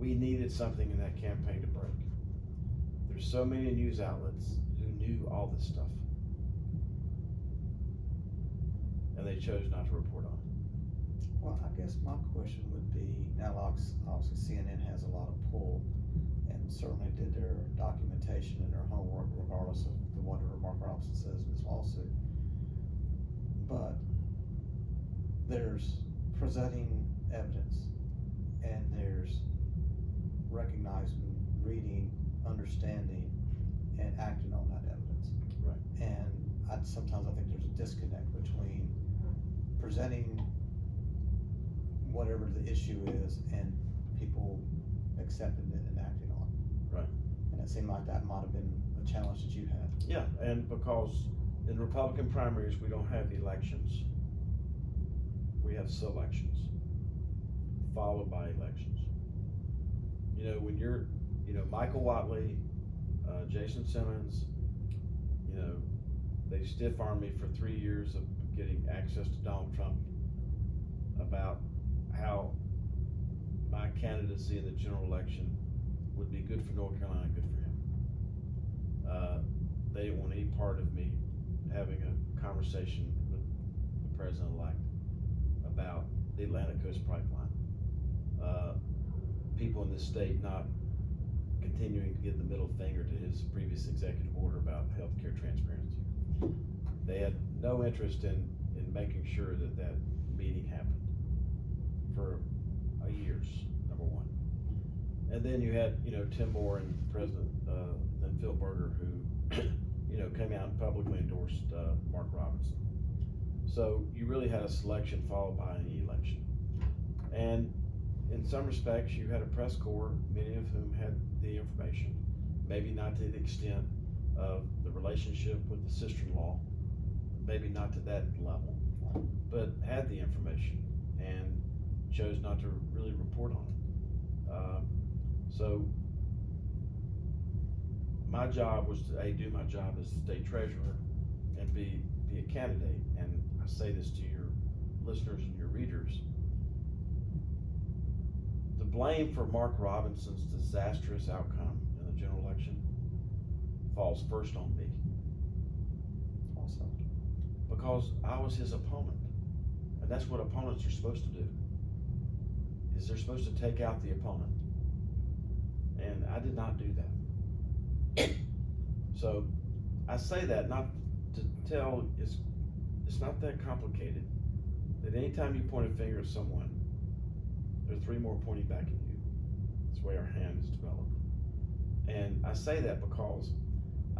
we needed something in that campaign to break. There's so many news outlets who knew all this stuff, and they chose not to report on it. Well, I guess my question would be, now obviously CNN has a lot of pull and certainly did their documentation and their homework regardless of whatever Mark Robinson says in his lawsuit. But there's presenting evidence and there's recognizing, reading, understanding, and acting on that evidence. Right. And sometimes I think there's a disconnect between presenting whatever the issue is and people accepting it and acting on it. Right. And it seemed like that might have been a challenge that you had. Yeah, and because in Republican primaries, we don't have elections. We have selections, followed by elections. You know, when you're, Michael Watley, Jason Simmons, they stiff-armed me for 3 years of getting access to Donald Trump about how my candidacy in the general election would be good for North Carolina, good for him. They didn't want any part of me having a conversation with the president-elect about the Atlantic Coast Pipeline. People in this state not continuing to give the middle finger to his previous executive order about healthcare transparency. They had no interest in making sure that meeting happened for years, number one. And then you had, Tim Moore and President, then Phil Berger, who, came out and publicly endorsed Mark Robinson. So you really had a selection followed by an election. And in some respects, you had a press corps, many of whom had the information, maybe not to the extent of the relationship with the sister-in-law, maybe not to that level, but had the information and chose not to really report on it. So my job was to do my job as state treasurer and be a candidate. And I say this to your listeners and your readers. The blame for Mark Robinson's disastrous outcome in the general election falls first on me. Also. Because I was his opponent. And that's what opponents are supposed to do. Is they're supposed to take out the opponent. And I did not do that. So I say that not to tell, it's not that complicated. That anytime you point a finger at someone, there are 3 more pointing back at you. That's the way our hand is developed. And I say that because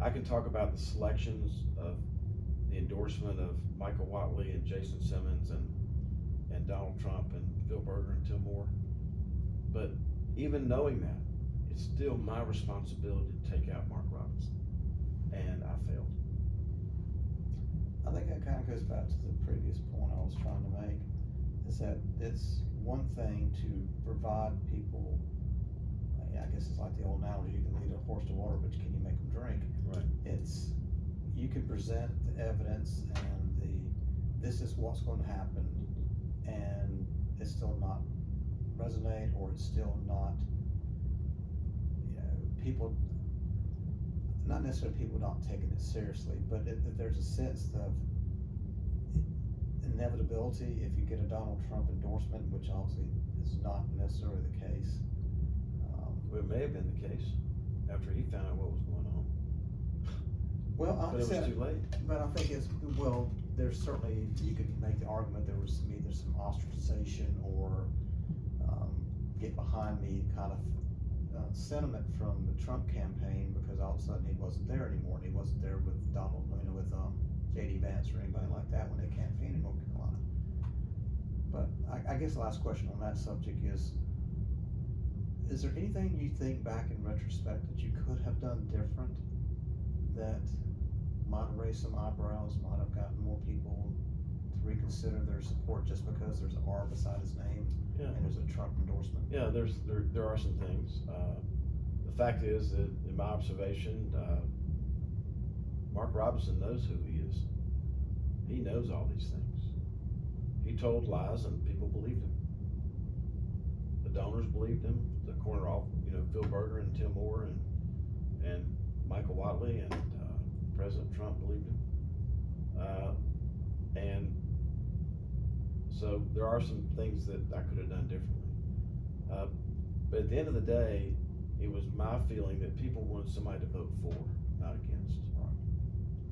I can talk about the selections of the endorsement of Michael Watley and Jason Simmons and Donald Trump and Phil Berger and Tim Moore. But even knowing that, it's still my responsibility to take out Mark Robinson. And I failed. I think that kind of goes back to the previous point I was trying to make, is that it's one thing to provide people, I guess it's like the old analogy, you can lead a horse to water, but can you make them drink? Right. It's, you can present the evidence and this is what's going to happen, and it's still not resonate, or it's still not, people, not necessarily people not taking it seriously, but there's a sense of inevitability if you get a Donald Trump endorsement, which obviously is not necessarily the case. Well, it may have been the case after he found out what was going on. Well, but it was too late. But I think it's, well, there's certainly, you could make the argument there was either some ostracization or get behind me kind of sentiment from the Trump campaign, because all of a sudden he wasn't there anymore, and he wasn't there with with J.D. Vance or anybody like that when they campaigned in North Carolina. But I guess the last question on that subject is there anything you think back in retrospect that you could have done different that might have raised some eyebrows, might have gotten more people to reconsider their support just because there's an R beside his name? Yeah. And there's a Trump endorsement? Yeah, there are some things. The fact is that in my observation, Mark Robinson knows who he is. He knows all these things. He told lies and people believed him. The donors believed him. The corner office Phil Berger and Tim Moore and Michael Watley and President Trump believed him. And so there are some things that I could have done differently. But at the end of the day, it was my feeling that people wanted somebody to vote for, not against.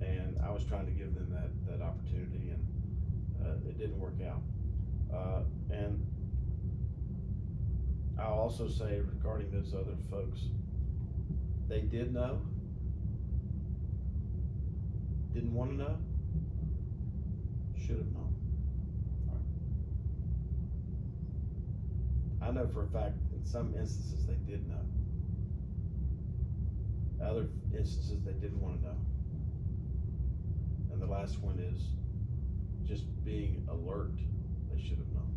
And I was trying to give them that opportunity, and it didn't work out. And I'll also say regarding those other folks, they did know, didn't want to know, should have known. I know for a fact in some instances they did know. Other instances they didn't want to know. And the last one is just being alert, they should have known.